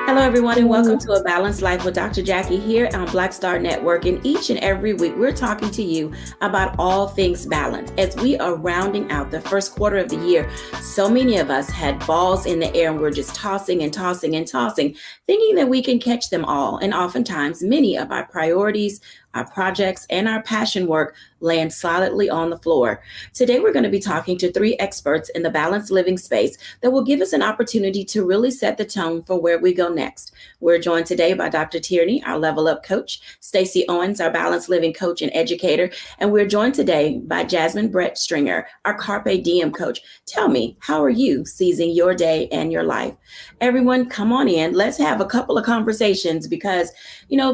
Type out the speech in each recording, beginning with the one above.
Hello, everyone, and welcome to A Balanced Life with Dr. Jacquie here on Black Star Network. And each and every week, we're talking to you about all things balance. As we are rounding out the first quarter of the year, so many of us had balls in the air and we're just tossing and tossing and tossing, thinking that we can catch them all. And oftentimes, many of our priorities, our projects, and our passion work land solidly on the floor. Today, we're going to be talking to three experts in the balanced living space that will give us an opportunity to really set the tone for where we go next. We're joined today by Dr. Tierney, our level up coach, Stacey Owens, our balanced living coach and educator, and we're joined today by Jasmine Brett Stringer, our Carpe Diem coach. Tell me, how are you seizing your day and your life? Everyone, come on in. Let's have a couple of conversations because,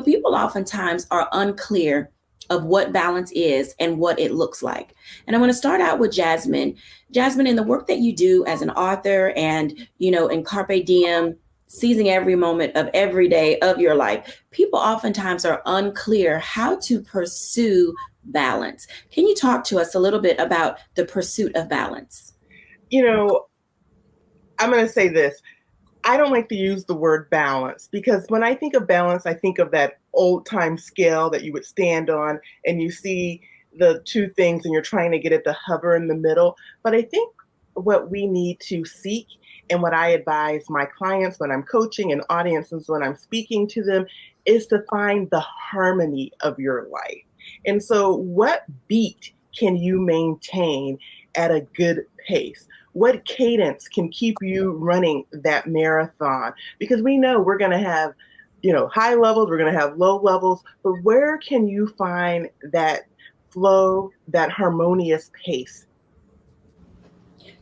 people oftentimes are unclear of what balance is and what it looks like. And I want to start out with Jasmine. Jasmine, in the work that you do as an author and, in Carpe Diem, seizing every moment of every day of your life, people oftentimes are unclear how to pursue balance. Can you talk to us a little bit about the pursuit of balance? I'm going to say this. I don't like to use the word balance because when I think of balance, I think of that old time scale that you would stand on and you see the two things and you're trying to get it to hover in the middle. But I think what we need to seek and what I advise my clients when I'm coaching and audiences when I'm speaking to them is to find the harmony of your life. And so what beat can you maintain at a good pace? What cadence can keep you running that marathon? Because we know we're going to have, high levels, we're going to have low levels, but where can you find that flow, that harmonious pace?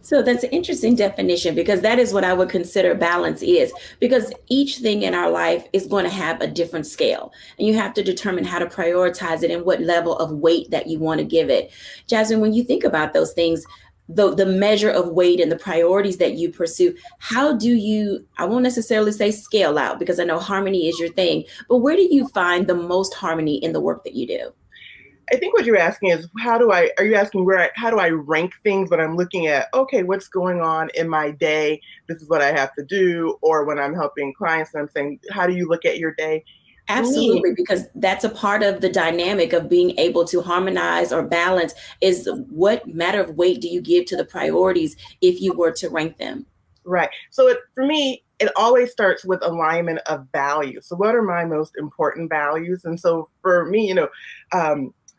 So that's an interesting definition because that is what I would consider balance is, because each thing in our life is going to have a different scale and you have to determine how to prioritize it and what level of weight that you want to give it. Jasmine, when you think about those things, the measure of weight and the priorities that you pursue, how do you, I won't necessarily say scale out because I know harmony is your thing, but where do you find the most harmony in the work that you do? I think what you're asking is how do I rank things when I'm looking at, okay, what's going on in my day? This is what I have to do. Or when I'm helping clients and I'm saying, how do you look at your day? For me, Absolutely, because that's a part of the dynamic of being able to harmonize or balance is what matter of weight do you give to the priorities if you were to rank them? right. So for me, it always starts with alignment of values. So what are my most important values? And so for me,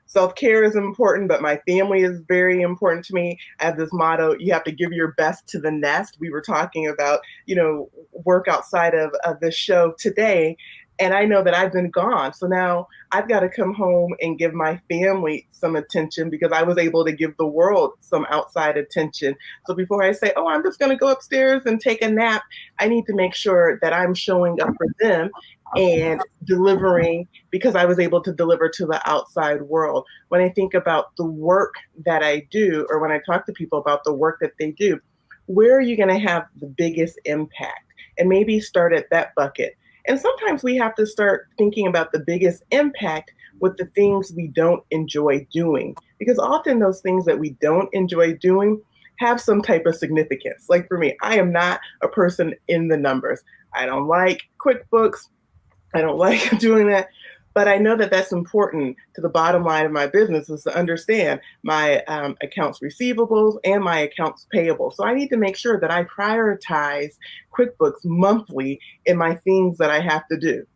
self-care is important, but my family is very important to me. I have this motto, you have to give your best to the nest. We were talking about, work outside of this show today. And I know that I've been gone. So now I've got to come home and give my family some attention because I was able to give the world some outside attention. So before I say, oh, I'm just going to go upstairs and take a nap, I need to make sure that I'm showing up for them and delivering because I was able to deliver to the outside world. When I think about the work that I do, or when I talk to people about the work that they do, where are you going to have the biggest impact? And maybe start at that bucket. And sometimes we have to start thinking about the biggest impact with the things we don't enjoy doing, because often those things that we don't enjoy doing have some type of significance. Like for me, I am not a person in the numbers. I don't like QuickBooks. I don't like doing that. But I know that that's important to the bottom line of my business is to understand my accounts receivables and my accounts payable. So I need to make sure that I prioritize QuickBooks monthly in my things that I have to do.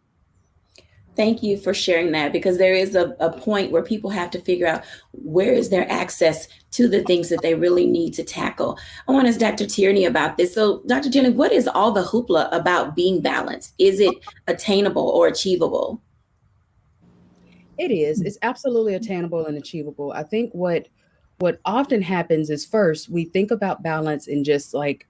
Thank you for sharing that because there is a point where people have to figure out where is their access to the things that they really need to tackle. I want to ask Dr. Tierney about this. So, Dr. Tierney, what is all the hoopla about being balanced? Is it attainable or achievable? It is. It's absolutely attainable and achievable. I think what often happens is first we think about balance in just like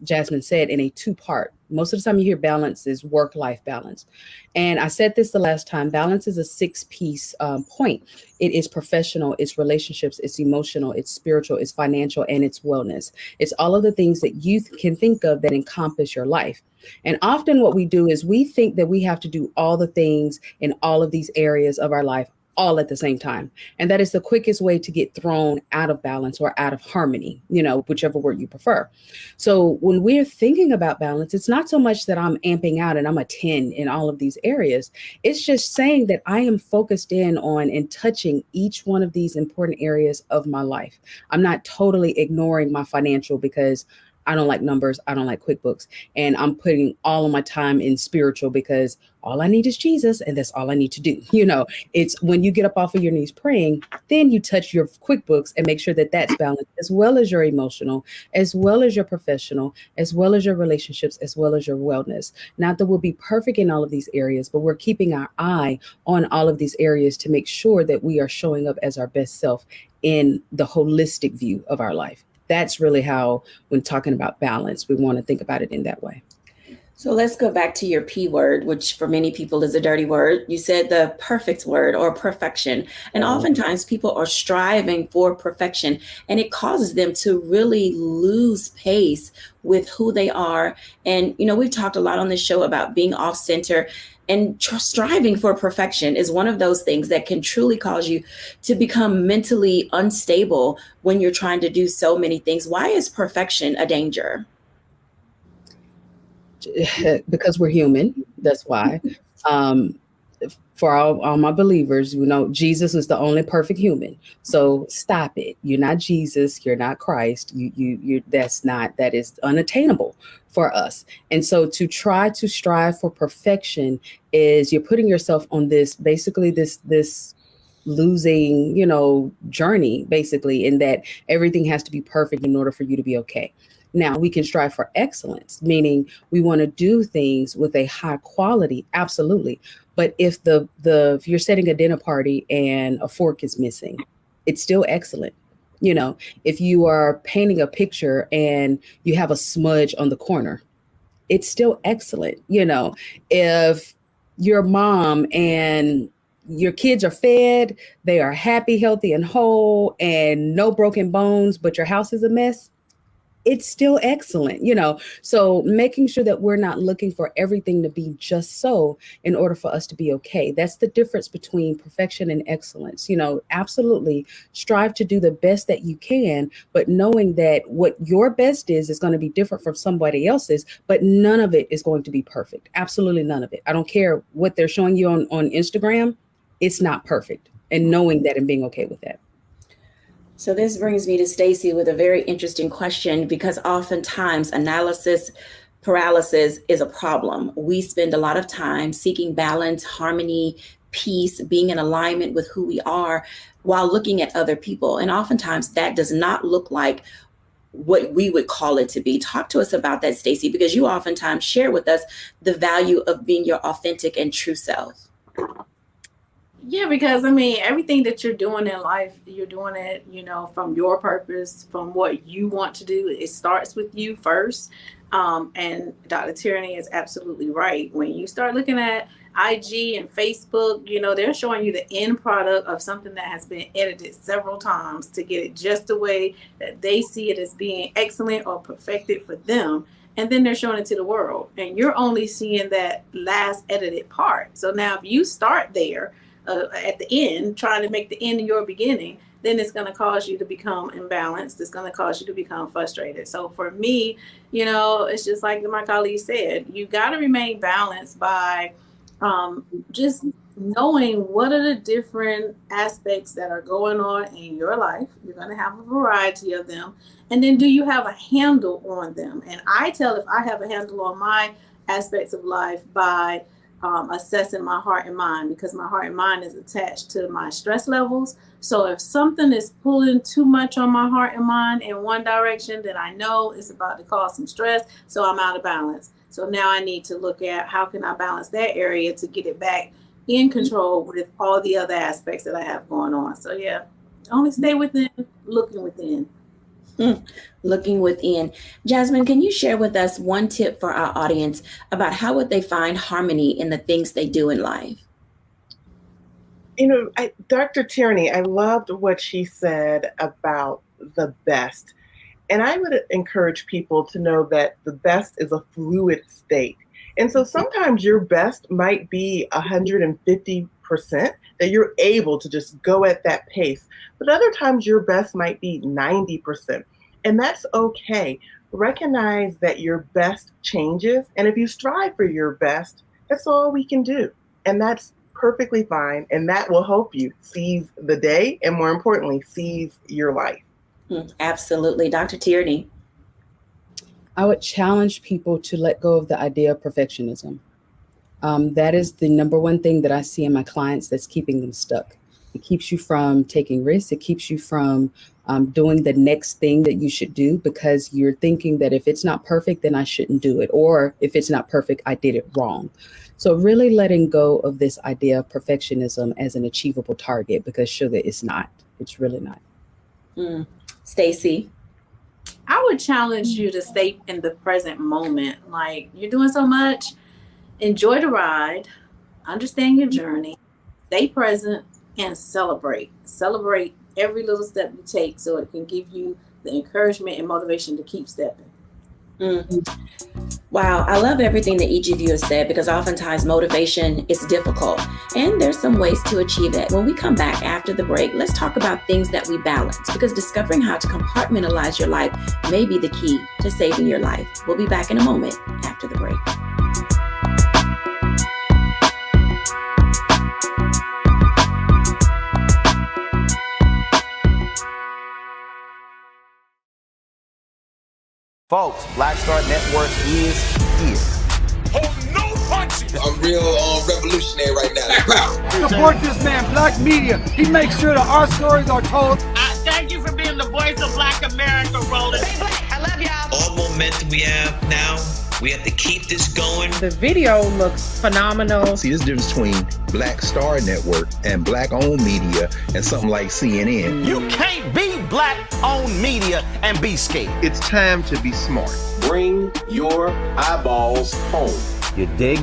Jasmine said, in a two-part. Most of the time you hear balance is work-life balance. And I said this the last time, balance is a six-piece point. It is professional, it's relationships, it's emotional, it's spiritual, it's financial, and it's wellness. It's all of the things that you can think of that encompass your life. And often what we do is we think that we have to do all the things in all of these areas of our life all at the same time. And that is the quickest way to get thrown out of balance or out of harmony, whichever word you prefer. So when we're thinking about balance, it's not so much that I'm amping out and I'm a 10 in all of these areas. It's just saying that I am focused in on and touching each one of these important areas of my life. I'm not totally ignoring my financial because I don't like numbers. I don't like QuickBooks. And I'm putting all of my time in spiritual because all I need is Jesus. And that's all I need to do. It's when you get up off of your knees praying, then you touch your QuickBooks and make sure that that's balanced, as well as your emotional, as well as your professional, as well as your relationships, as well as your wellness. Not that we'll be perfect in all of these areas, but we're keeping our eye on all of these areas to make sure that we are showing up as our best self in the holistic view of our life. That's really how, when talking about balance, we want to think about it in that way. So let's go back to your P word, which for many people is a dirty word. You said the perfect word, or perfection. And oftentimes people are striving for perfection, and it causes them to really lose pace with who they are. And, we've talked a lot on this show about being off center, and striving for perfection is one of those things that can truly cause you to become mentally unstable when you're trying to do so many things. Why is perfection a danger? Because we're human. That's why. For all my believers, Jesus is the only perfect human. So stop it. You're not Jesus. You're not Christ. That is unattainable for us. And so to try to strive for perfection is you're putting yourself on this losing, journey, basically, in that everything has to be perfect in order for you to be okay. Now, we can strive for excellence, meaning we want to do things with a high quality. Absolutely. But if if you're setting a dinner party and a fork is missing, it's still excellent. If you are painting a picture and you have a smudge on the corner, it's still excellent. If your mom and your kids are fed, they are happy, healthy, and whole, and no broken bones, but your house is a mess, it's still excellent, So making sure that we're not looking for everything to be just so in order for us to be okay. That's the difference between perfection and excellence. Absolutely strive to do the best that you can, but knowing that what your best is going to be different from somebody else's, but none of it is going to be perfect. Absolutely none of it. I don't care what they're showing you on Instagram. It's not perfect. And knowing that and being okay with that. So this brings me to Stacey with a very interesting question, because oftentimes analysis paralysis is a problem. We spend a lot of time seeking balance, harmony, peace, being in alignment with who we are while looking at other people. And oftentimes that does not look like what we would call it to be. Talk to us about that, Stacey, because you oftentimes share with us the value of being your authentic and true self. Yeah, because everything that you're doing in life, you're doing it, from your purpose, from what you want to do. It starts with you first. And Dr. Tierney is absolutely right. When you start looking at IG and Facebook, they're showing you the end product of something that has been edited several times to get it just the way that they see it as being excellent or perfected for them. And then they're showing it to the world. And you're only seeing that last edited part. So now if you start there, at the end, trying to make the end of your beginning, then it's going to cause you to become imbalanced. It's going to cause you to become frustrated. So for me, it's just like my colleague said, you got to remain balanced by just knowing what are the different aspects that are going on in your life. You're going to have a variety of them. And then do you have a handle on them? And I tell if I have a handle on my aspects of life by assessing my heart and mind, because my heart and mind is attached to my stress levels. So if something is pulling too much on my heart and mind in one direction, then I know it's about to cause some stress. So I'm out of balance. So now I need to look at how can I balance that area to get it back in control with all the other aspects that I have going on. So yeah, only stay within, looking within. Looking within. Jasmine, can you share with us one tip for our audience about how would they find harmony in the things they do in life? Dr. Tierney, I loved what she said about the best. And I would encourage people to know that the best is a fluid state. And so sometimes your best might be 150% that you're able to just go at that pace. But other times your best might be 90%. And that's okay. Recognize that your best changes. And if you strive for your best, that's all we can do. And that's perfectly fine. And that will help you seize the day and, more importantly, seize your life. Absolutely. Dr. Tierney. I would challenge people to let go of the idea of perfectionism. That is the number one thing that I see in my clients that's keeping them stuck. It keeps you from taking risks. It keeps you from doing the next thing that you should do, because you're thinking that if it's not perfect, then I shouldn't do it. Or if it's not perfect, I did it wrong. So really letting go of this idea of perfectionism as an achievable target, because sugar, it's not. It's really not. Stacey. I would challenge you to stay in the present moment. Like, you're doing so much. Enjoy the ride. Understand your journey. Stay present and celebrate. Celebrate every little step you take, so it can give you the encouragement and motivation to keep stepping. Wow, I love everything that each of you have said, because oftentimes motivation is difficult, and there's some ways to achieve it. When we come back after the break, let's talk about things that we balance, because discovering how to compartmentalize your life may be the key to saving your life. We'll be back in a moment after the break. Folks, Black Star Network is here. Oh, no punches! I'm real revolutionary right now. Support this man, Black Media. He makes sure that our stories are told. Thank you for being the voice of Black America, Roland. Stay black. I love y'all. All momentum we have now, we have to keep this going. The video looks phenomenal. See, there's a difference between Black Star Network and Black-owned media and something like CNN. You can't be Black-owned media and be scared. It's time to be smart. Bring your eyeballs home. You dig?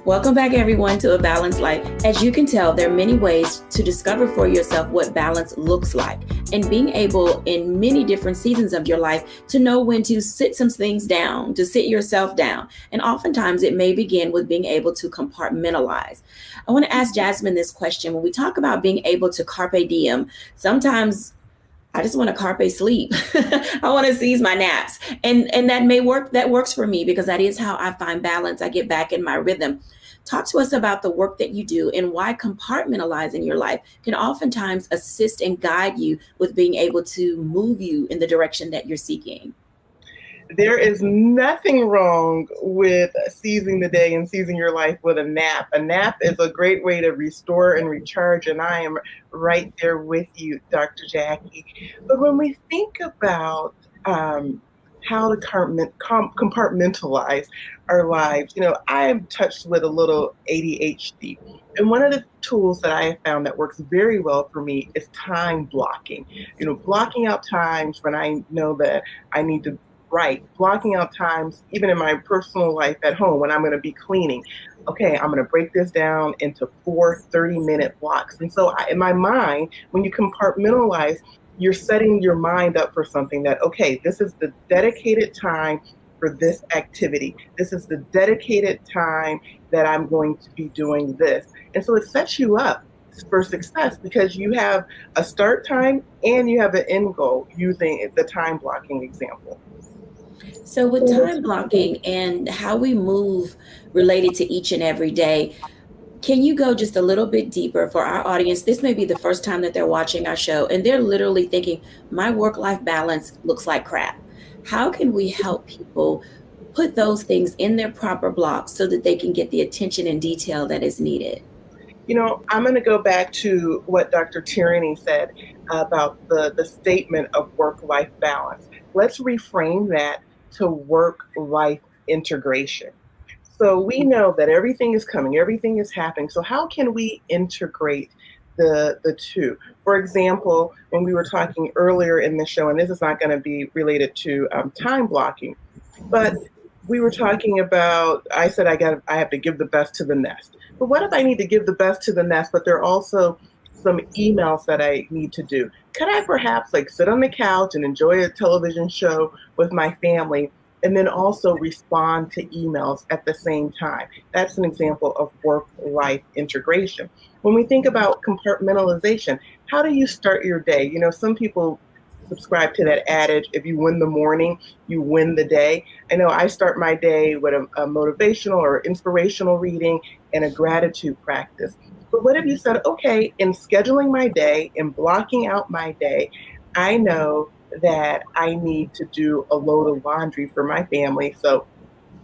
Welcome back, everyone, to A Balanced Life. As you can tell, there are many ways to discover for yourself what balance looks like, and being able in many different seasons of your life to know when to sit some things down, to sit yourself down. And oftentimes it may begin with being able to compartmentalize. I want to ask Jasmine this question. When we talk about being able to carpe diem, sometimes I just want to carpe sleep. I want to seize my naps. And that may work. That works for me, because that is how I find balance. I get back in my rhythm. Talk to us about the work that you do and why compartmentalizing your life can oftentimes assist and guide you with being able to move you in the direction that you're seeking. There is nothing wrong with seizing the day and seizing your life with a nap. A nap is a great way to restore and recharge, and I am right there with you, Dr. Jacquie. But when we think about how to compartmentalize our lives, I am touched with a little ADHD. And one of the tools that I have found that works very well for me is time blocking. Blocking out times when I know that I need to write, blocking out times even in my personal life at home when I'm going to be cleaning. Okay, I'm going to break this down into 4 30-minute blocks. And so in my mind, when you compartmentalize, you're setting your mind up for something that, okay, this is the dedicated time for this activity. This is the dedicated time that I'm going to be doing this. And so it sets you up for success, because you have a start time and you have an end goal using the time blocking example. So with time blocking and how we move related to each and every day, can you go just a little bit deeper for our audience? This may be the first time that they're watching our show and they're literally thinking, my work-life balance looks like crap. How can we help people put those things in their proper blocks so that they can get the attention and detail that is needed? I'm going to go back to what Dr. Tierney said about the statement of work-life balance. Let's reframe that to work-life integration. So we know that everything is coming, everything is happening. So how can we integrate the two? For example, when we were talking earlier in the show, and this is not going to be related to time blocking, but we were talking about, I said I have to give the best to the nest. But what if I need to give the best to the nest, but there are also some emails that I need to do? Could I perhaps like sit on the couch and enjoy a television show with my family and then also respond to emails at the same time? That's an example of work-life integration. When we think about compartmentalization, how do you start your day? You know, some people subscribe to that adage, if you win the morning, you win the day. I know I start my day with a motivational or inspirational reading and a gratitude practice. But what if you said, okay, in scheduling my day, in blocking out my day, I know that I need to do a load of laundry for my family. So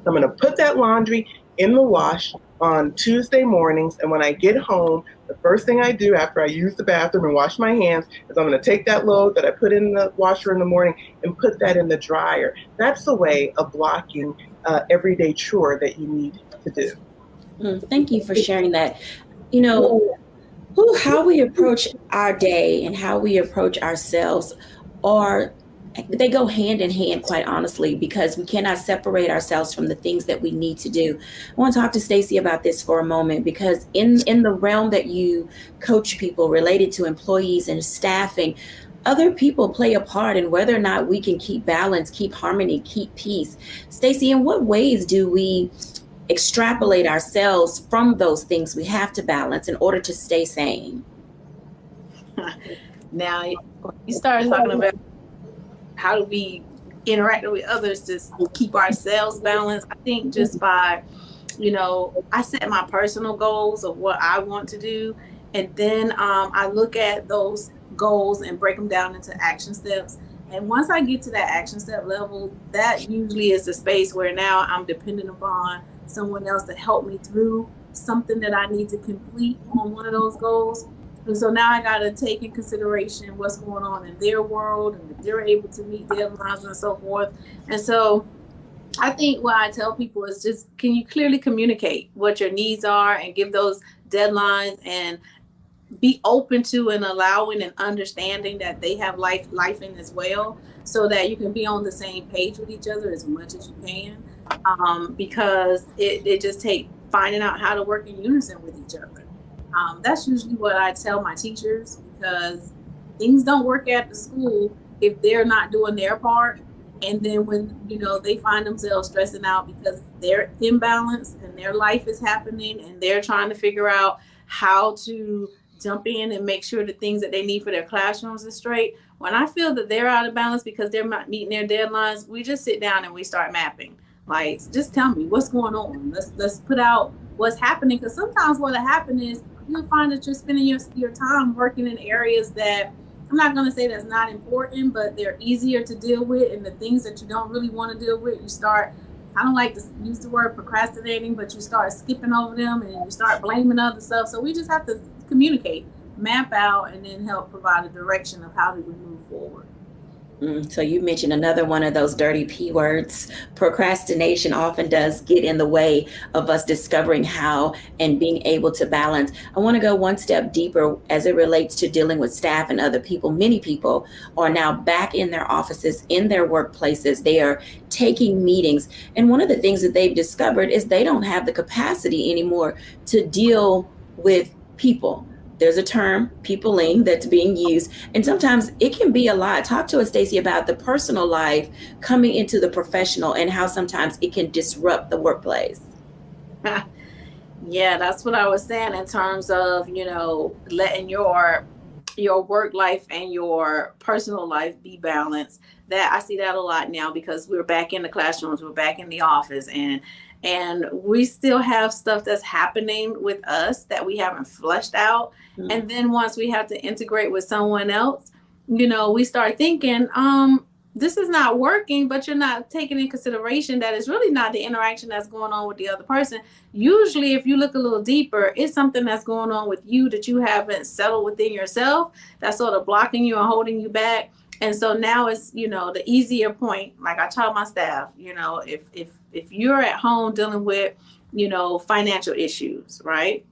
I'm going to put that laundry in the wash on Tuesday mornings. And when I get home, the first thing I do after I use the bathroom and wash my hands is I'm going to take that load that I put in the washer in the morning and put that in the dryer. That's a way of blocking everyday chore that you need to do. Thank you for sharing that. You know, how we approach our day and how we approach ourselves they go hand in hand, quite honestly, because we cannot separate ourselves from the things that we need to do. I want to talk to Stacey about this for a moment, because in the realm that you coach people related to employees and staffing, other people play a part in whether or not we can keep balance, keep harmony, keep peace. Stacey, in what ways do we extrapolate ourselves from those things we have to balance in order to stay sane? Now, you start talking about how do we interact with others to keep ourselves balanced. I think just by, I set my personal goals of what I want to do. And then I look at those goals and break them down into action steps. And once I get to that action step level, that usually is the space where now I'm dependent upon someone else to help me through something that I need to complete on one of those goals. And so now I got to take in consideration what's going on in their world and if they're able to meet deadlines and so forth. And so I think what I tell people is just, can you clearly communicate what your needs are and give those deadlines and be open to and allowing and understanding that they have life in as well, so that you can be on the same page with each other as much as you can, because it just takes finding out how to work in unison with each other. That's usually what I tell my teachers, because things don't work at the school if they're not doing their part. And then when, they find themselves stressing out because they're imbalanced and their life is happening and they're trying to figure out how to jump in and make sure the things that they need for their classrooms is straight. When I feel that they're out of balance because they're not meeting their deadlines, we just sit down and we start mapping. Like, just tell me what's going on. Let's put out what's happening, because sometimes what'll happen is you'll find that you're spending your time working in areas that, I'm not going to say that's not important, but they're easier to deal with. And the things that you don't really want to deal with, you start, I don't like to use the word procrastinating, but you start skipping over them and you start blaming other stuff. So we just have to communicate, map out, and then help provide a direction of how do we move forward. So you mentioned another one of those dirty P words. Procrastination often does get in the way of us discovering how and being able to balance. I want to go one step deeper as it relates to dealing with staff and other people. Many people are now back in their offices, in their workplaces. They are taking meetings. And one of the things that they've discovered is they don't have the capacity anymore to deal with people. There's a term, peopling, that's being used. And sometimes it can be a lot. Talk to us, Stacey, about the personal life coming into the professional and how sometimes it can disrupt the workplace. Yeah, that's what I was saying in terms of, letting your work life and your personal life be balanced. That I see that a lot now, because we're back in the classrooms, we're back in the office, and we still have stuff that's happening with us that we haven't flushed out. Mm-hmm. And then once we have to integrate with someone else, we start thinking, this is not working, but you're not taking in consideration that it's really not the interaction that's going on with the other person. Usually, if you look a little deeper, it's something that's going on with you that you haven't settled within yourself, that's sort of blocking you and holding you back. And so now it's, the easier point, like I tell my staff, if you're at home dealing with financial issues, right?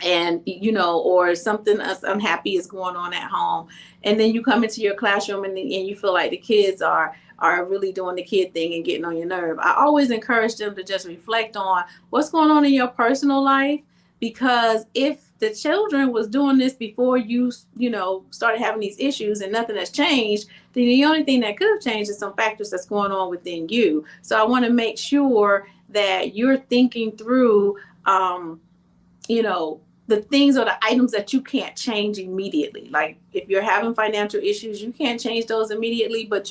And or something unhappy is going on at home, and then you come into your classroom and you feel like the kids are really doing the kid thing and getting on your nerve. I always encourage them to just reflect on what's going on in your personal life, because if the children was doing this before you started having these issues and nothing has changed, then the only thing that could have changed is some factors that's going on within you. So I want to make sure that you're thinking through the things or the items that you can't change immediately. Like if you're having financial issues, you can't change those immediately, but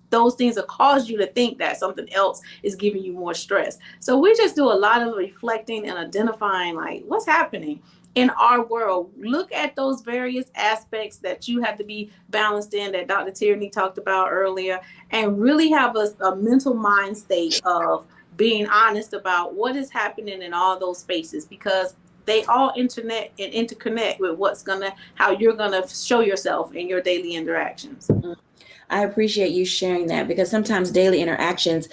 those things will cause you to think that something else is giving you more stress. So we just do a lot of reflecting and identifying like what's happening in our world. Look at those various aspects that you have to be balanced in, that Dr. Tierney talked about earlier, and really have a mental mind state of being honest about what is happening in all those spaces, because they all interconnect with how you're gonna show yourself in your daily interactions. I appreciate you sharing that, because sometimes daily interactions,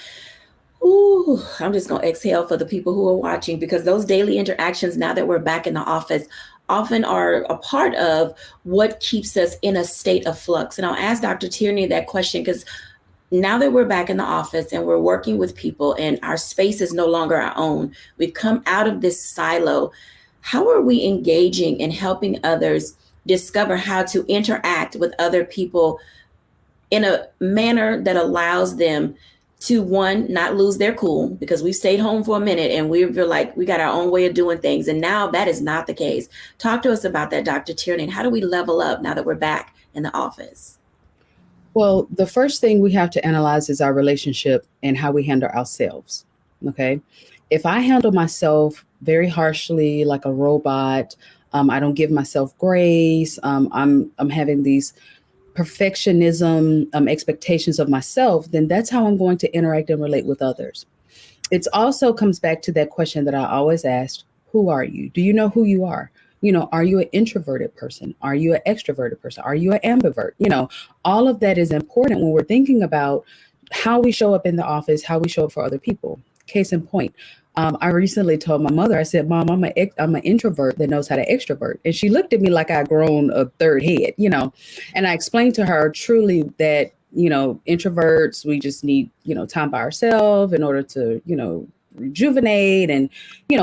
ooh, I'm just gonna exhale for the people who are watching, because those daily interactions, now that we're back in the office, often are a part of what keeps us in a state of flux. And I'll ask Dr. Tierney that question, because now that we're back in the office and we're working with people and our space is no longer our own, we've come out of this silo. How are we engaging and helping others discover how to interact with other people in a manner that allows them to, one, not lose their cool, because we stayed home for a minute and we feel like we got our own way of doing things. And now that is not the case. Talk to us about that, Dr. Tierney. How do we level up now that we're back in the office? Well, the first thing we have to analyze is our relationship and how we handle ourselves. Okay. If I handle myself very harshly, like a robot, I don't give myself grace. I'm having these perfectionism expectations of myself, then that's how I'm going to interact and relate with others. It also comes back to that question that I always ask: who are you? Do you know who you are? Are you an introverted person? Are you an extroverted person? Are you an ambivert? All of that is important when we're thinking about how we show up in the office, how we show up for other people. Case in point, I recently told my mother, I said, Mom, I'm an introvert that knows how to extrovert. And she looked at me like I'd grown a third head, and I explained to her truly that, introverts, we just need, time by ourselves in order to, rejuvenate and,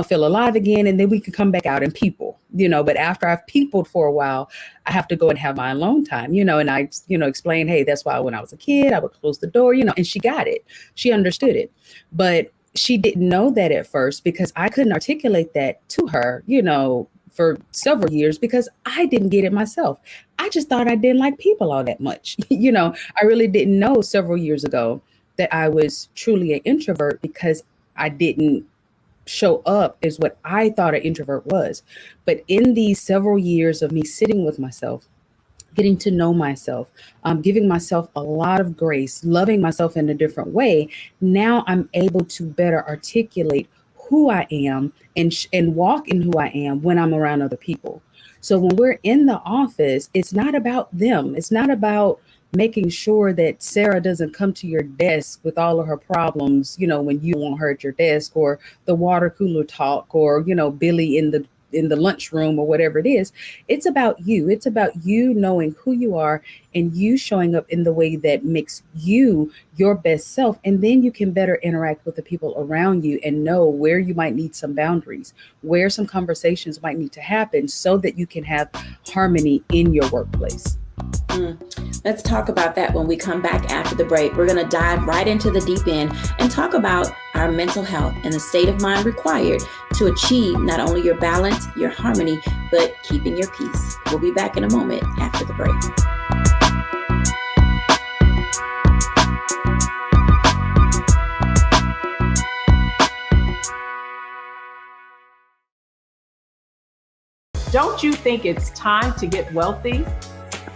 feel alive again. And then we can come back out and people, but after I've peopled for a while, I have to go and have my alone time, and I, explain, hey, that's why when I was a kid, I would close the door, and she got it. She understood it. But she didn't know that at first, because I couldn't articulate that to her, for several years, because I didn't get it myself. I just thought I didn't like people all that much. I really didn't know several years ago that I was truly an introvert, because I didn't show up as what I thought an introvert was. But in these several years of me sitting with myself, getting to know myself, giving myself a lot of grace, loving myself in a different way, now I'm able to better articulate who I am and walk in who I am when I'm around other people. So when we're in the office, it's not about them. It's not about making sure that Sarah doesn't come to your desk with all of her problems, when you want her at your desk, or the water cooler talk, or, Billy in the lunchroom, or whatever it is. It's about you. It's about you knowing who you are and you showing up in the way that makes you your best self. And then you can better interact with the people around you and know where you might need some boundaries, where some conversations might need to happen, so that you can have harmony in your workplace. Let's talk about that when we come back after the break. We're going to dive right into the deep end and talk about our mental health and the state of mind required to achieve not only your balance, your harmony, but keeping your peace. We'll be back in a moment after the break. Don't you think it's time to get wealthy?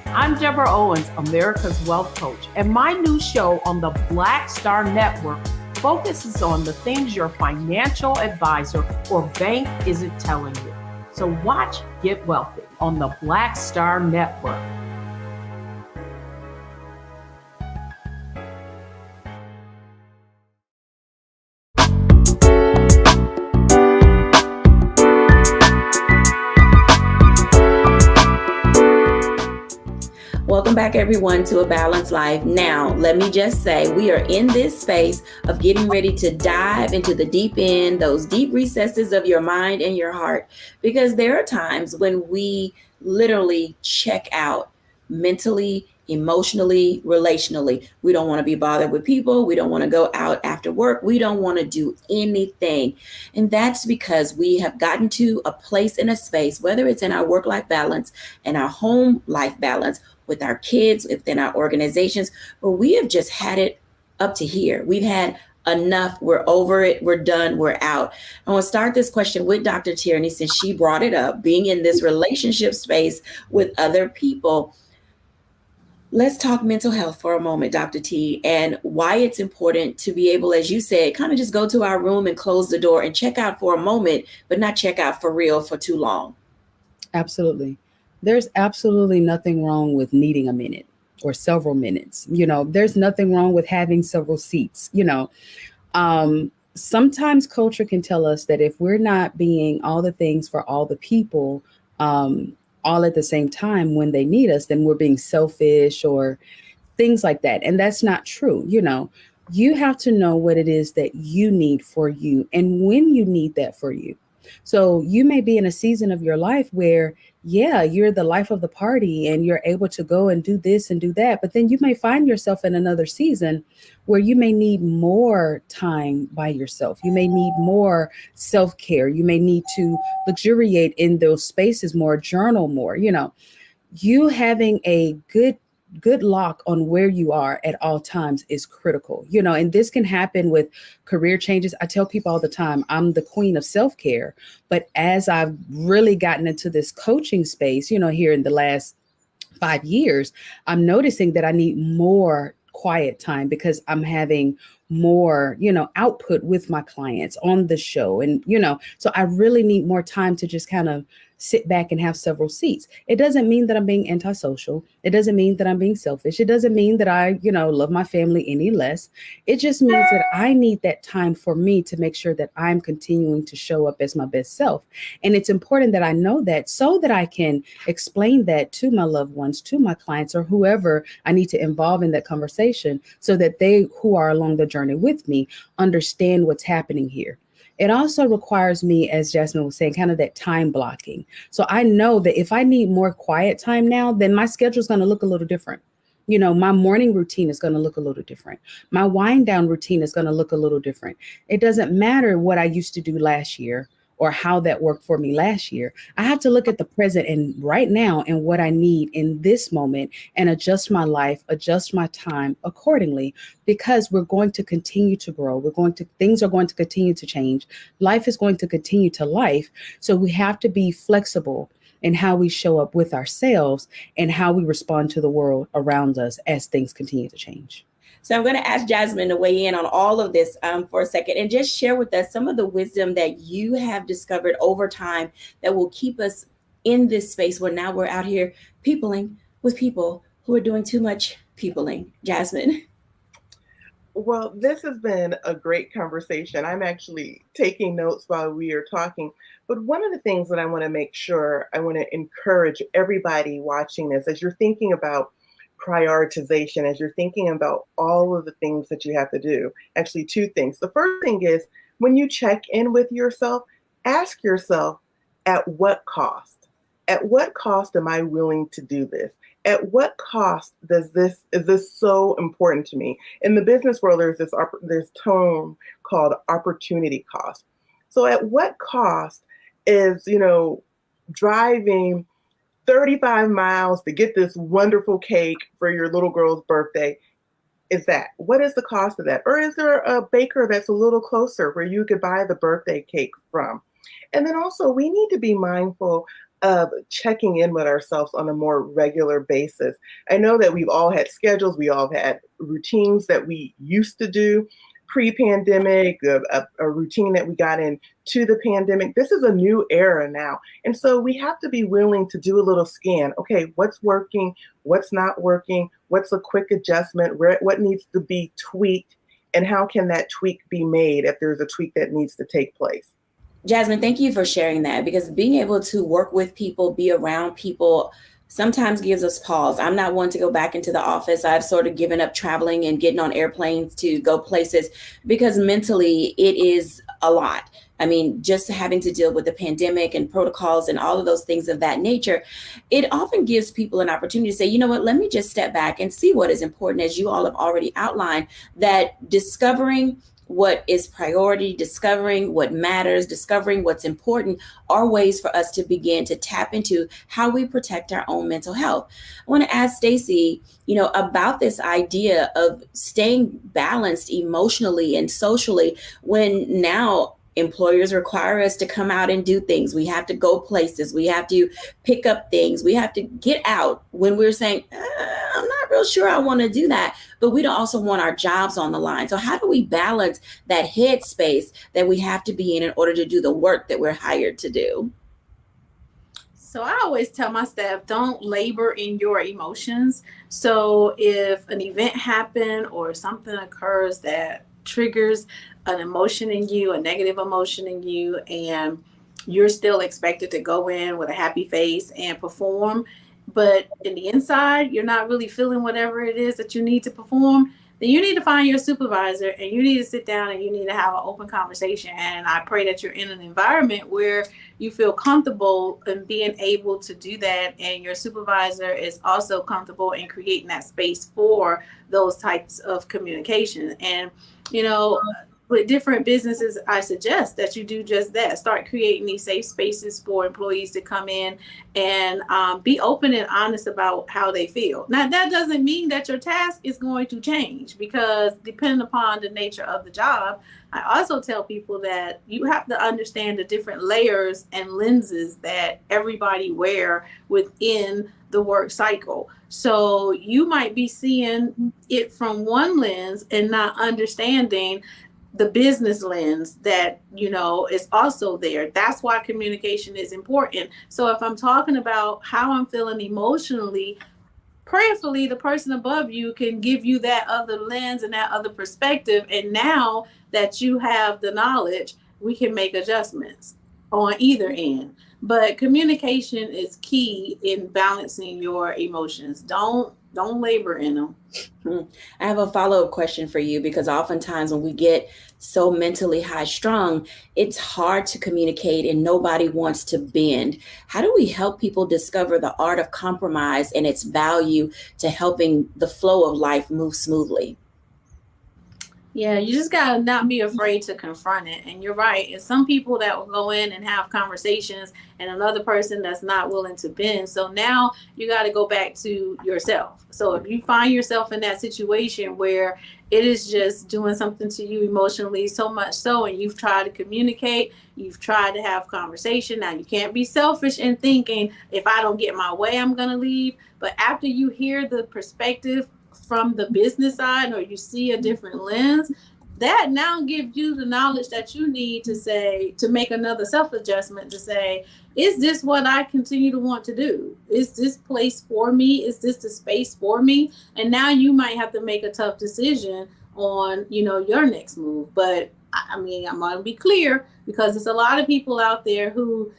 I'm Deborah Owens, America's Wealth Coach, and my new show on the Black Star Network focuses on the things your financial advisor or bank isn't telling you. So watch Get Wealthy on the Black Star Network. Welcome back, everyone, to A Balanced Life. Now, let me just say, we are in this space of getting ready to dive into the deep end, those deep recesses of your mind and your heart, because there are times when we literally check out mentally, emotionally, relationally. We don't want to be bothered with people. We don't want to go out after work. We don't want to do anything. And that's because we have gotten to a place in a space, whether it's in our work-life balance and our home life balance, with our kids, within our organizations, where we have just had it up to here. We've had enough. We're over it. We're done. We're out. I want to start this question with Dr. Tierney, since she brought it up, being in this relationship space with other people. Let's talk mental health for a moment, Dr. T, and why it's important to be able, as you said, kind of just go to our room and close the door and check out for a moment, but not check out for real for too long. Absolutely. There's absolutely nothing wrong with needing a minute or several minutes. There's nothing wrong with having several seats. Sometimes culture can tell us that if we're not being all the things for all the people, all at the same time when they need us, then we're being selfish or things like that. And that's not true. You have to know what it is that you need for you and when you need that for you. So you may be in a season of your life where, yeah, you're the life of the party and you're able to go and do this and do that. But then you may find yourself in another season where you may need more time by yourself. You may need more self-care. You may need to luxuriate in those spaces more, journal more. You having a good lock on where you are at all times is critical, and this can happen with career changes. I tell people all the time, I'm the queen of self-care, but as I've really gotten into this coaching space, here in the last 5 years, I'm noticing that I need more quiet time because I'm having more, output with my clients on the show. And, so I really need more time to just kind of sit back and have several seats. It doesn't mean that I'm being antisocial. It doesn't mean that I'm being selfish. It doesn't mean that I, love my family any less. It just means that I need that time for me to make sure that I'm continuing to show up as my best self. And it's important that I know that so that I can explain that to my loved ones, to my clients, or whoever I need to involve in that conversation, so that they who are along the journey with me understand what's happening here. It also requires me, as Jasmine was saying, kind of that time blocking. So I know that if I need more quiet time now, then my schedule is going to look a little different. My morning routine is going to look a little different. My wind down routine is going to look a little different. It doesn't matter what I used to do last year or how that worked for me last year. I have to look at the present and right now and what I need in this moment and adjust my life, adjust my time accordingly, because we're going to continue to grow. Things are going to continue to change. Life is going to continue to life. So we have to be flexible in how we show up with ourselves and how we respond to the world around us as things continue to change. So I'm going to ask Jasmine to weigh in on all of this for a second and just share with us some of the wisdom that you have discovered over time that will keep us in this space where now we're out here peopling with people who are doing too much peopling. Jasmine. Well, this has been a great conversation. I'm actually taking notes while we are talking. But one of the things that I want to make sure, I want to encourage everybody watching this, as you're thinking about prioritization, as you're thinking about all of the things that you have to do. Actually, two things. The first thing is, when you check in with yourself, ask yourself, at what cost? At what cost am I willing to do this? At what cost is this so important to me? In the business world, there's this term called opportunity cost. So at what cost is, driving 35 miles to get this wonderful cake for your little girl's birthday? What is the cost of that? Or is there a baker that's a little closer where you could buy the birthday cake from? And then also, we need to be mindful of checking in with ourselves on a more regular basis. I know that we've all had schedules, we all had routines that we used to do pre-pandemic, a routine that we got into the pandemic. This is a new era now. And so we have to be willing to do a little scan. Okay, what's working? What's not working? What's a quick adjustment? What needs to be tweaked? And how can that tweak be made if there's a tweak that needs to take place? Jasmine, thank you for sharing that, because being able to work with people, be around people sometimes gives us pause. I'm not one to go back into the office. I've sort of given up traveling and getting on airplanes to go places because mentally it is a lot. I mean, just having to deal with the pandemic and protocols and all of those things of that nature, it often gives people an opportunity to say, you know what, let me just step back and see what is important, as you all have already outlined, that discovering what is priority, discovering what matters, discovering what's important are ways for us to begin to tap into how we protect our own mental health. I want to ask Stacey, about this idea of staying balanced emotionally and socially when now employers require us to come out and do things. We have to go places. We have to pick up things. We have to get out when we're saying, I'm not real sure I want to do that, but we don't also want our jobs on the line. So how do we balance that headspace that we have to be in order to do the work that we're hired to do? So I always tell my staff, don't labor in your emotions. So if an event happens or something occurs that triggers an emotion in you, a negative emotion in you, and you're still expected to go in with a happy face and perform, but in the inside, you're not really feeling whatever it is that you need to perform, then you need to find your supervisor and you need to sit down and you need to have an open conversation. And I pray that you're in an environment where you feel comfortable in being able to do that. And your supervisor is also comfortable in creating that space for those types of communication. And, with different businesses, I suggest that you do just that. Start creating these safe spaces for employees to come in and be open and honest about how they feel. Now, that doesn't mean that your task is going to change, because depending upon the nature of the job, I also tell people that you have to understand the different layers and lenses that everybody wear within the work cycle. So you might be seeing it from one lens and not understanding the business lens that is also there. That's why communication is important. So if I'm talking about how I'm feeling emotionally, prayerfully the person above you can give you that other lens and that other perspective, and now that you have the knowledge, we can make adjustments on either end. But communication is key in balancing your emotions. Don't labor in them. I have a follow-up question for you, because oftentimes when we get so mentally high strung, it's hard to communicate and nobody wants to bend. How do we help people discover the art of compromise and its value to helping the flow of life move smoothly? Yeah, you just gotta not be afraid to confront it. And you're right. It's some people that will go in and have conversations and another person that's not willing to bend. So now you got to go back to yourself. So if you find yourself in that situation where it is just doing something to you emotionally, so much so, and you've tried to communicate, you've tried to have conversation. Now you can't be selfish in thinking, if I don't get my way, I'm going to leave. But after you hear the perspective from the business side, or you see a different lens, that now gives you the knowledge that you need to say, to make another self-adjustment to say, is this what I continue to want to do? Is this place for me? Is this the space for me? And now you might have to make a tough decision on, your next move. But I mean, I'm going to be clear, because there's a lot of people out there who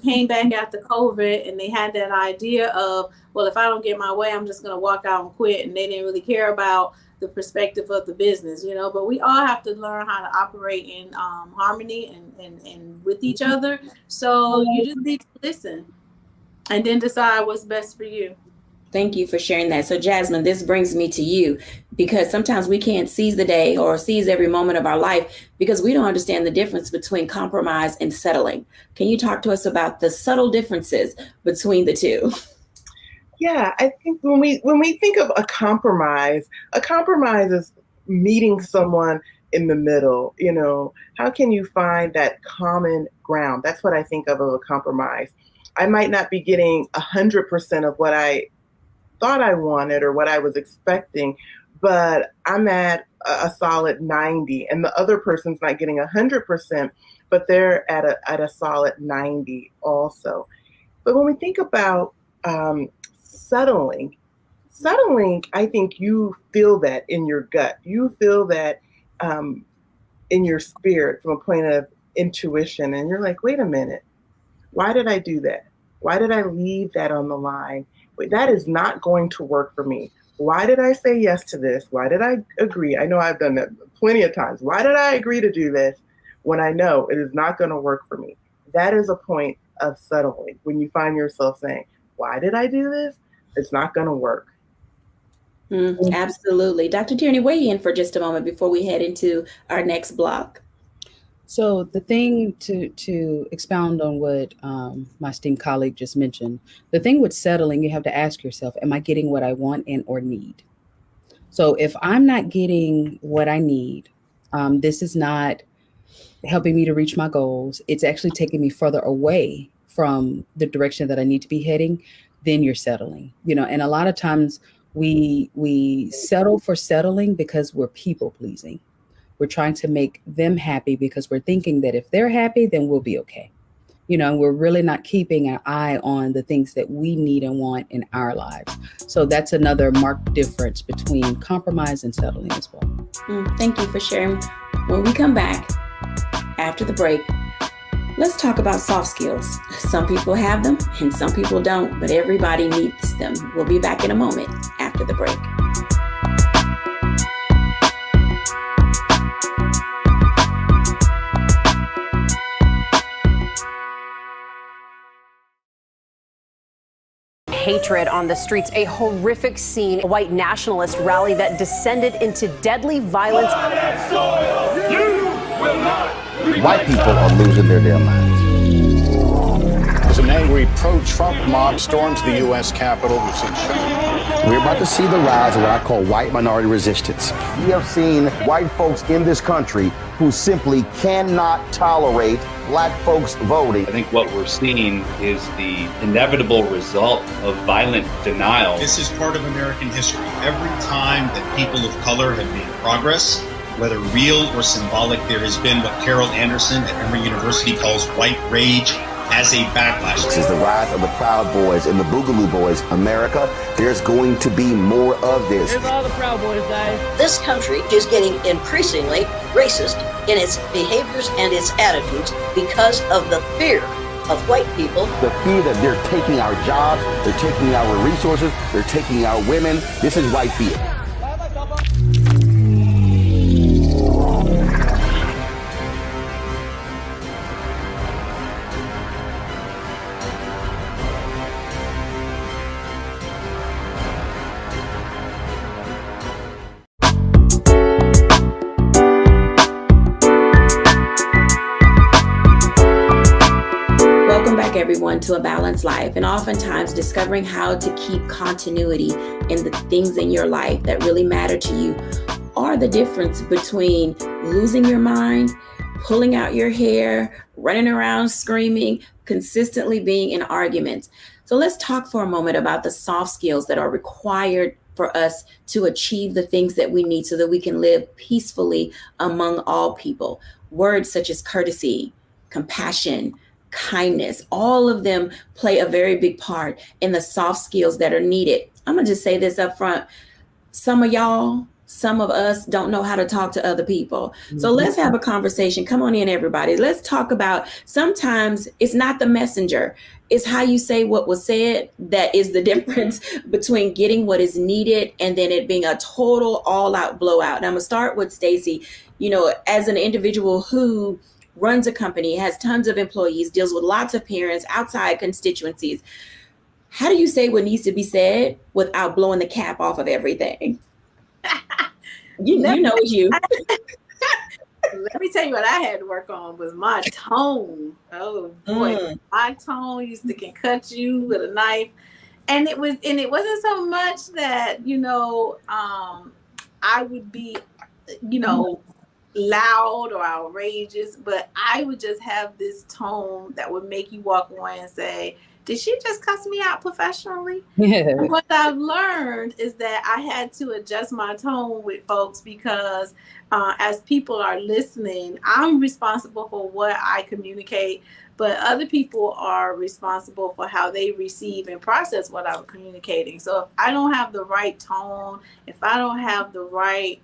came back after COVID and they had that idea of, well, if I don't get my way, I'm just going to walk out and quit. And they didn't really care about the perspective of the business, but we all have to learn how to operate in harmony and with each other. So you just need to listen and then decide what's best for you. Thank you for sharing that. So Jasmine, this brings me to you, because sometimes we can't seize the day or seize every moment of our life because we don't understand the difference between compromise and settling. Can you talk to us about the subtle differences between the two? Yeah, I think when we think of a compromise is meeting someone in the middle. How can you find that common ground? That's what I think of a compromise. I might not be getting 100% of what I thought I wanted or what I was expecting, but I'm at a solid 90, and the other person's not getting 100%, but they're at a solid 90 also. But when we think about settling, I think you feel that in your gut. You feel that in your spirit from a point of intuition, and you're like, wait a minute, why did I do that? Why did I leave that on the line? wait, that is not going to work for me. Why did I say yes to this? Why did I agree? I know I've done that plenty of times. Why did I agree to do this when I know it is not going to work for me? That is a point of settling when you find yourself saying, why did I do this? It's not going to work. Absolutely. Dr. Tierney, weigh in for just a moment before we head into our next block. So the thing to expound on what my esteemed colleague just mentioned, the thing with settling, you have to ask yourself, am I getting what I want and or need? So if I'm not getting what I need, this is not helping me to reach my goals. It's actually taking me further away from the direction that I need to be heading, then you're settling. And a lot of times we settle for settling because we're people pleasing. We're trying to make them happy because we're thinking that if they're happy, then we'll be okay. We're really not keeping an eye on the things that we need and want in our lives. So that's another marked difference between compromise and settling as well. Thank you for sharing. When we come back after the break, let's talk about soft skills. Some people have them and some people don't, but everybody needs them. We'll be back in a moment after the break. Hatred on the streets, a horrific scene, a white nationalist rally that descended into deadly violence. White people are losing their damn minds. As an angry pro-Trump mob storms the U.S. Capitol, we've seen We're about to see the rise of what I call white minority resistance. We have seen white folks in this country who simply cannot tolerate black folks voting. I think what we're seeing is the inevitable result of violent denial. This is part of American history. Every time that people of color have made progress, whether real or symbolic, there has been what Carol Anderson at Emory University calls white rage as a backlash. This is the rise of the Proud Boys and the Boogaloo Boys. America, there's going to be more of this. Here's all the Proud Boys, guys. This country is getting increasingly racist in its behaviors and its attitudes because of the fear of white people. The fear that they're taking our jobs, they're taking our resources, they're taking our women. This is white fear. Everyone to a balanced life, and oftentimes discovering how to keep continuity in the things in your life that really matter to you are the difference between losing your mind, pulling out your hair, running around screaming, consistently being in arguments. So let's talk for a moment about the soft skills that are required for us to achieve the things that we need so that we can live peacefully among all people. Words such as courtesy, compassion, kindness, all of them play a very big part in the soft skills that are needed. I'm gonna just say this up front. Some of us don't know how to talk to other people. So let's have a conversation. Come on in, everybody. Let's talk about, sometimes it's not the messenger, it's how you say what was said that is the difference between getting what is needed and then it being a total all-out blowout. And I'm gonna start with Stacey. As an individual who runs a company, has tons of employees, deals with lots of parents, outside constituencies. How do you say what needs to be said without blowing the cap off of everything? You know you. Let me tell you what I had to work on was my tone. Oh boy, my tone used to can cut you with a knife, and it wasn't so much that I would be loud or outrageous, but I would just have this tone that would make you walk away and say, did she just cuss me out professionally? And what I've learned is that I had to adjust my tone with folks because as people are listening, I'm responsible for what I communicate, but other people are responsible for how they receive and process what I'm communicating. So if I don't have the right tone, if I don't have the right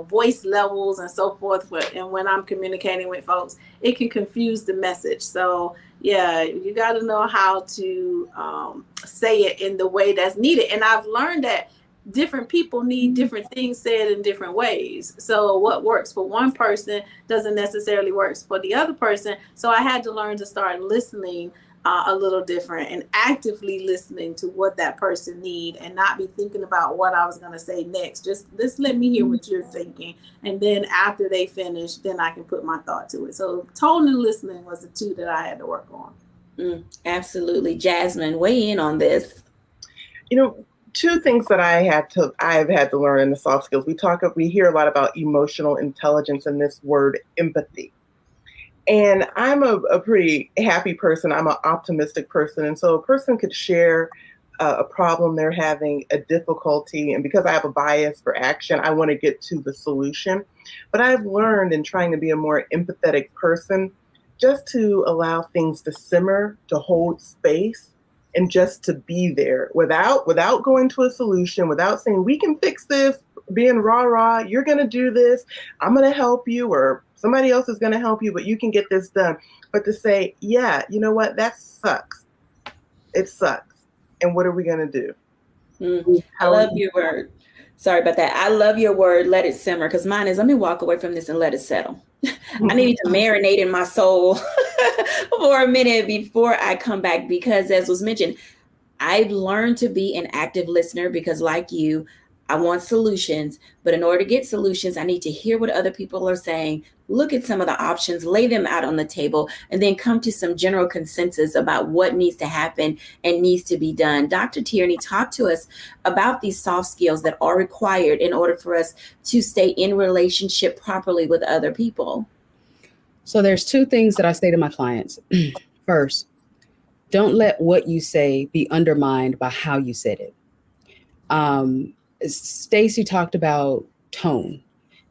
voice levels and so forth. And when I'm communicating with folks, it can confuse the message. So yeah, you got to know how to say it in the way that's needed. And I've learned that different people need different things said in different ways. So what works for one person doesn't necessarily work for the other person. So I had to learn to start listening a little different and actively listening to what that person need and not be thinking about what I was going to say next. Just let me hear what you're thinking. And then after they finish, then I can put my thought to it. So tone and listening was the two that I had to work on. Absolutely. Jasmine, weigh in on this. Two things that I've had to learn in the soft skills. We hear a lot about emotional intelligence and this word empathy. And I'm a pretty happy person. I'm an optimistic person. And so a person could share a problem they're having, a difficulty. And because I have a bias for action, I want to get to the solution. But I've learned in trying to be a more empathetic person, just to allow things to simmer, to hold space, and just to be there without going to a solution, without saying, we can fix this, being rah, you're going to do this, I'm going to help you, or somebody else is going to help you, but you can get this done. But to say, yeah, you know what, that sucks. It sucks. And what are we going to do? I love your word. Sorry about that. I love your word, let it simmer, because mine is, let me walk away from this and let it settle. I need to marinate in my soul for a minute before I come back, because as was mentioned, I've learned to be an active listener because like you, I want solutions, but in order to get solutions, I need to hear what other people are saying, look at some of the options, lay them out on the table, and then come to some general consensus about what needs to happen and needs to be done. Dr. Tierney, talk to us about these soft skills that are required in order for us to stay in relationship properly with other people. So there's two things that I say to my clients. First, don't let what you say be undermined by how you said it. Stacy talked about tone,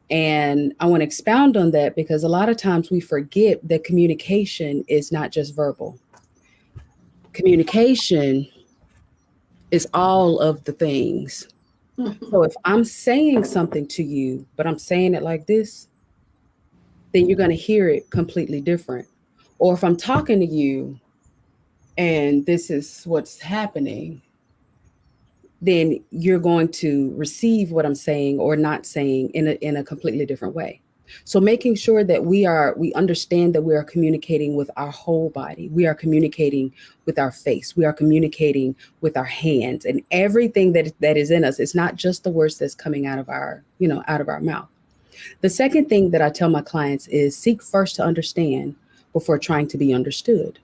and I want to expound on that because a lot of times we forget that communication is not just verbal. Communication is all of the things. So if I'm saying something to you, but I'm saying it like this, then you're going to hear it completely different. Or if I'm talking to you and this is what's happening, then you're going to receive what I'm saying or not saying in a completely different way. So making sure that we understand that we are communicating with our whole body. We are communicating with our face. We are communicating with our hands and everything that is in us. It's not just the words that's coming out of our mouth. The second thing that I tell my clients is seek first to understand before trying to be understood.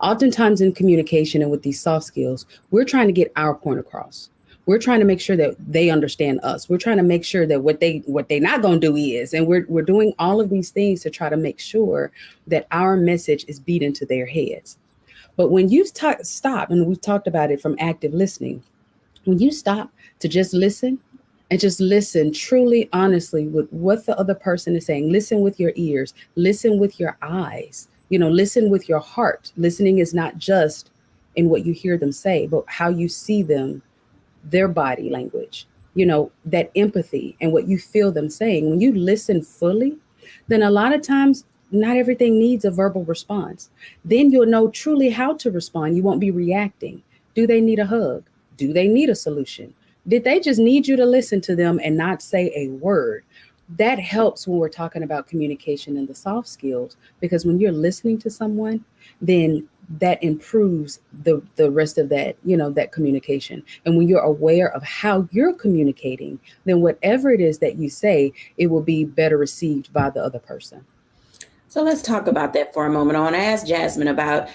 Oftentimes in communication and with these soft skills, we're trying to get our point across. We're trying to make sure that they understand us. We're trying to make sure that what they not going to do is, and we're doing all of these things to try to make sure that our message is beat into their heads. But when you stop, and we've talked about it from active listening, when you stop to just listen and just listen truly, honestly with what the other person is saying, listen with your ears, listen with your eyes, listen with your heart. Listening is not just in what you hear them say, but how you see them, their body language, that empathy and what you feel them saying. When you listen fully, then a lot of times, not everything needs a verbal response. Then you'll know truly how to respond. You won't be reacting. Do they need a hug? Do they need a solution? Did they just need you to listen to them and not say a word? That helps when we're talking about communication and the soft skills, because when you're listening to someone, then that improves the rest of that, that communication. And when you're aware of how you're communicating, then whatever it is that you say, it will be better received by the other person. So let's talk about that for a moment. I want to ask Jasmine about,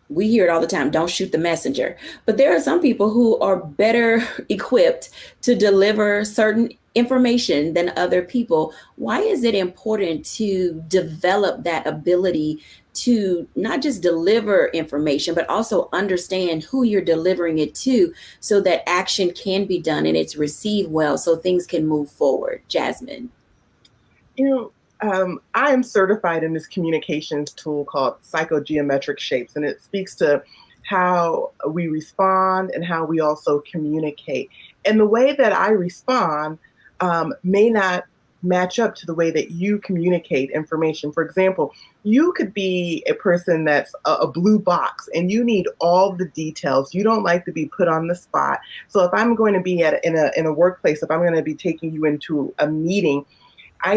we hear it all the time, don't shoot the messenger. But there are some people who are better equipped to deliver certain information than other people. Why is it important to develop that ability to not just deliver information, but also understand who you're delivering it to so that action can be done and it's received well so things can move forward? Jasmine. I am certified in this communications tool called psychogeometric shapes, and it speaks to how we respond and how we also communicate. And the way that I respond may not match up to the way that you communicate information. For example, you could be a person that's a blue box and you need all the details. You don't like to be put on the spot. So if I'm going to be in a workplace, if I'm going to be taking you into a meeting, I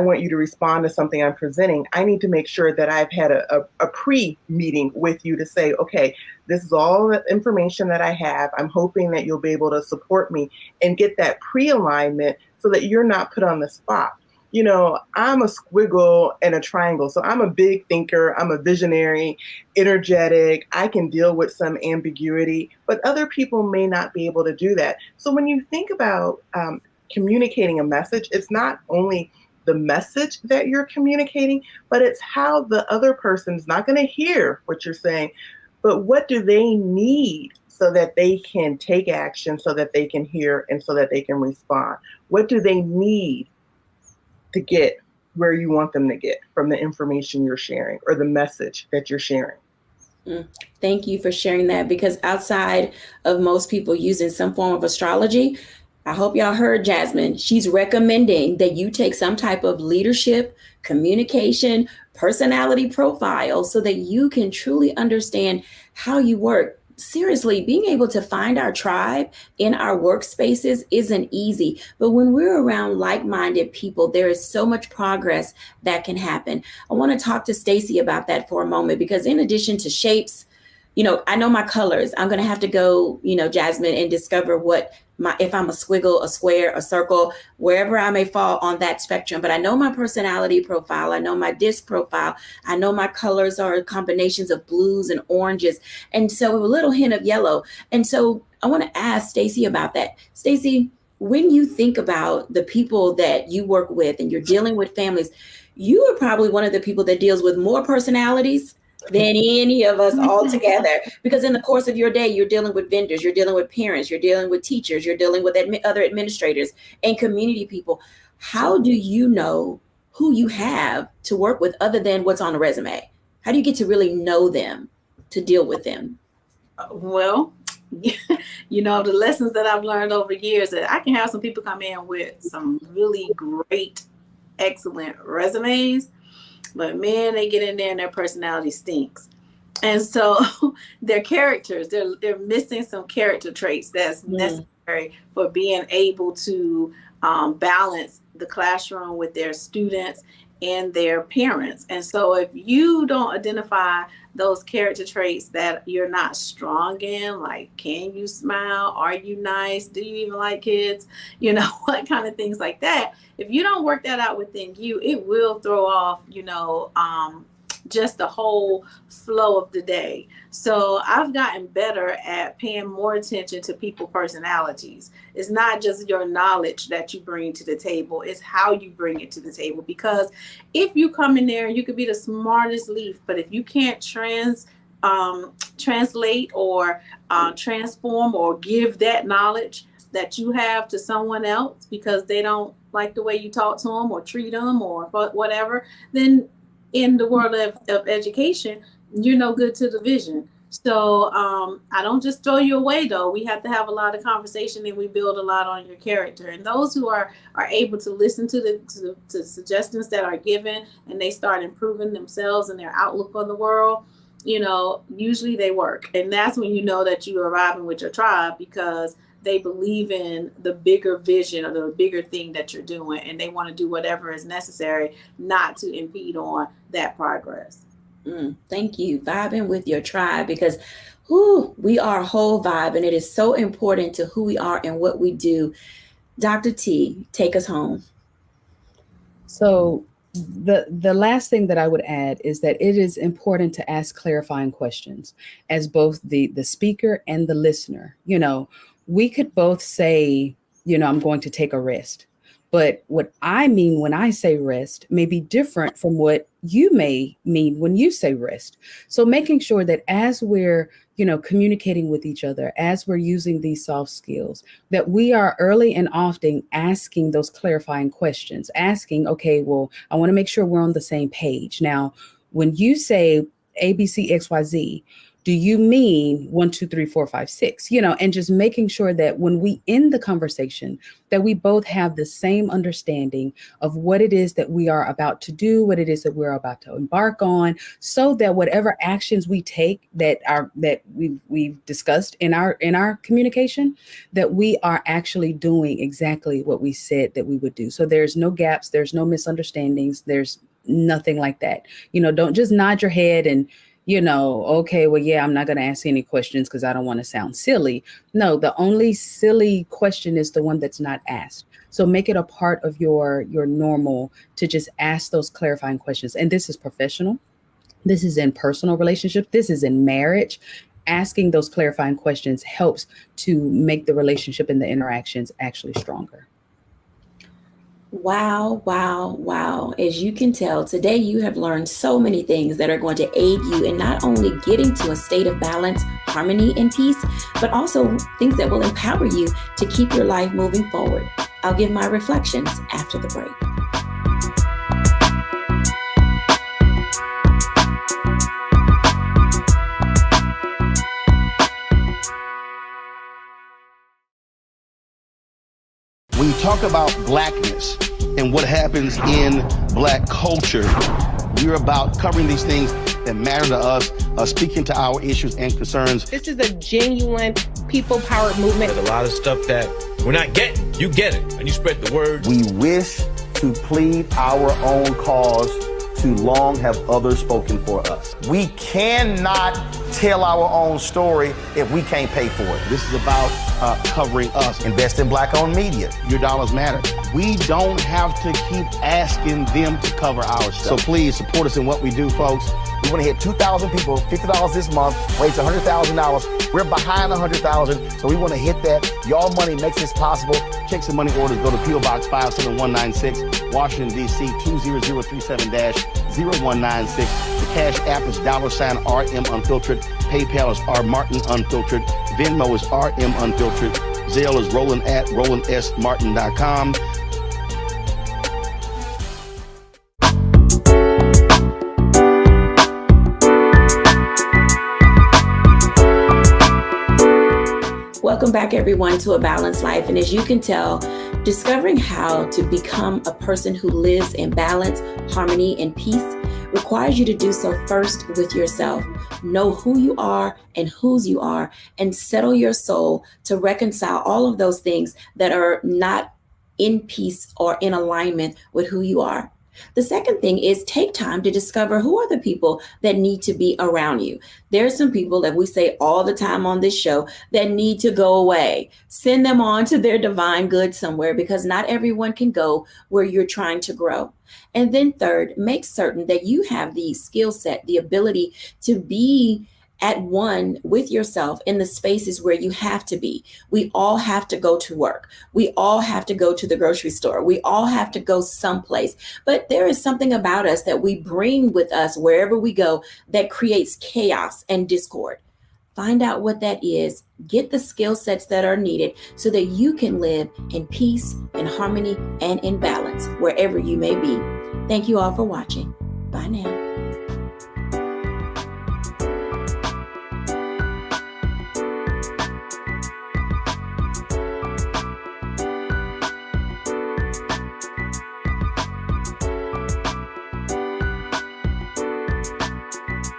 want you to respond to something I'm presenting. I need to make sure that I've had a pre-meeting with you to say, okay, this is all the information that I have. I'm hoping that you'll be able to support me and get that pre-alignment so that you're not put on the spot. You know, I'm a squiggle and a triangle. So I'm a big thinker. I'm a visionary, energetic. I can deal with some ambiguity, but other people may not be able to do that. So when you think about communicating a message, it's not only the message that you're communicating, but it's how the other person's not going to hear what you're saying, but what do they need so that they can take action, so that they can hear, and so that they can respond? What do they need to get where you want them to get from the information you're sharing or the message that you're sharing? Thank you for sharing that, because outside of most people using some form of astrology, I hope y'all heard Jasmine. She's recommending that you take some type of leadership, communication, personality profile so that you can truly understand how you work. Seriously, being able to find our tribe in our workspaces isn't easy, but when we're around like-minded people, there is so much progress that can happen. I want to talk to Stacey about that for a moment, because in addition to shapes, you know, I know my colors. I'm going to have to go, you know, Jasmine, and discover if I'm a squiggle, a square, a circle, wherever I may fall on that spectrum. But I know my personality profile. I know my disc profile. I know my colors are combinations of blues and oranges. And so a little hint of yellow. And so I want to ask Stacey about that. Stacey, when you think about the people that you work with and you're dealing with families, you are probably one of the people that deals with more personalities than any of us all together, because in the course of your day, you're dealing with vendors, you're dealing with parents, you're dealing with teachers, you're dealing with other administrators and community people. How do you know who you have to work with other than what's on a resume? How do you get to really know them, to deal with them? Well, you know, the lessons that I've learned over years, that I can have some people come in with some really great, excellent resumes, but man, they get in there and their personality stinks. And so their characters, they're missing some character traits that's necessary for being able to balance the classroom with their students and their parents. And so if you don't identify those character traits that you're not strong in, like, can you smile? Are you nice? Do you even like kids? You know, what kind of things like that. If you don't work that out within you, it will throw off, you know, just the whole flow of the day. So I've gotten better at paying more attention to people's personalities. It's not just your knowledge that you bring to the table, it's how you bring it to the table. Because if you come in there, you could be the smartest leaf, but if you can't translate or transform or give that knowledge that you have to someone else because they don't like the way you talk to them or treat them or whatever, then in the world of education, you're no good to the vision. So I don't just throw you away, though. We have to have a lot of conversation, and we build a lot on your character. And those who are able to listen to the suggestions that are given, and they start improving themselves and their outlook on the world, you know, usually they work. And that's when you know that you're arriving with your tribe, because they believe in the bigger vision or the bigger thing that you're doing, and they want to do whatever is necessary not to impede on that progress. Thank you. Vibing with your tribe, because we are a whole vibe, and it is so important to who we are and what we do. Dr. T, take us home. So the last thing that I would add is that it is important to ask clarifying questions as both the speaker and the listener. You know, we could both say, you know, I'm going to take a rest. But what I mean when I say rest may be different from what you may mean when you say rest. So making sure that as we're, you know, communicating with each other, as we're using these soft skills, that we are early and often asking those clarifying questions, asking, okay, well, I want to make sure we're on the same page. Now, when you say A, B, C, X, Y, Z, Do you mean 1, 2, 3, 4, 5, 6? And just making sure that when we end the conversation, that we both have the same understanding of what it is that we are about to do, what it is that we're about to embark on, so that whatever actions we take that we've discussed in our communication, that we are actually doing exactly what we said that we would do. So there's no gaps, there's no misunderstandings, there's nothing like that. Don't just nod your head and okay, well, yeah, I'm not going to ask any questions because I don't want to sound silly. No, the only silly question is the one that's not asked. So make it a part of your normal to just ask those clarifying questions. And this is professional. This is in personal relationships. This is in marriage. Asking those clarifying questions helps to make the relationship and the interactions actually stronger. Wow, wow, wow. As you can tell, today you have learned so many things that are going to aid you in not only getting to a state of balance, harmony, and peace, but also things that will empower you to keep your life moving forward. I'll give my reflections after the break. When you talk about blackness and what happens in black culture, we're about covering these things that matter to us, speaking to our issues and concerns. This is a genuine people-powered movement. There's a lot of stuff that we're not getting. You get it, and you spread the word. We wish to plead our own cause. Too long have others spoken for us. We cannot tell our own story if we can't pay for it. This is about covering us. Invest in black-owned media. Your dollars matter. We don't have to keep asking them to cover our stuff. So please support us in what we do, folks. We want to hit 2,000 people, $50 this month, raise $100,000. We're behind 100,000, so we want to hit that. Y'all money makes this possible. Checks and money orders go to P.O. Box 57196, Washington, D.C. 20037-0196. The Cash App is $RM Unfiltered. PayPal is R Martin Unfiltered. Venmo is RM Unfiltered. Zelle is Roland at RolandSMartin.com. Welcome back, everyone, to A Balanced Life. And as you can tell, discovering how to become a person who lives in balance, harmony, and peace requires you to do so first with yourself. Know who you are and whose you are, and settle your soul to reconcile all of those things that are not in peace or in alignment with who you are. The second thing is take time to discover who are the people that need to be around you. There are some people that we say all the time on this show that need to go away. Send them on to their divine good somewhere, because not everyone can go where you're trying to grow. And then third, make certain that you have the skill set, the ability to be at one with yourself in the spaces where you have to be. We all have to go to work. We all have to go to the grocery store. We all have to go someplace. But there is something about us that we bring with us wherever we go that creates chaos and discord. Find out what that is. Get the skill sets that are needed so that you can live in peace, in harmony, and in balance wherever you may be. Thank you all for watching. Bye now.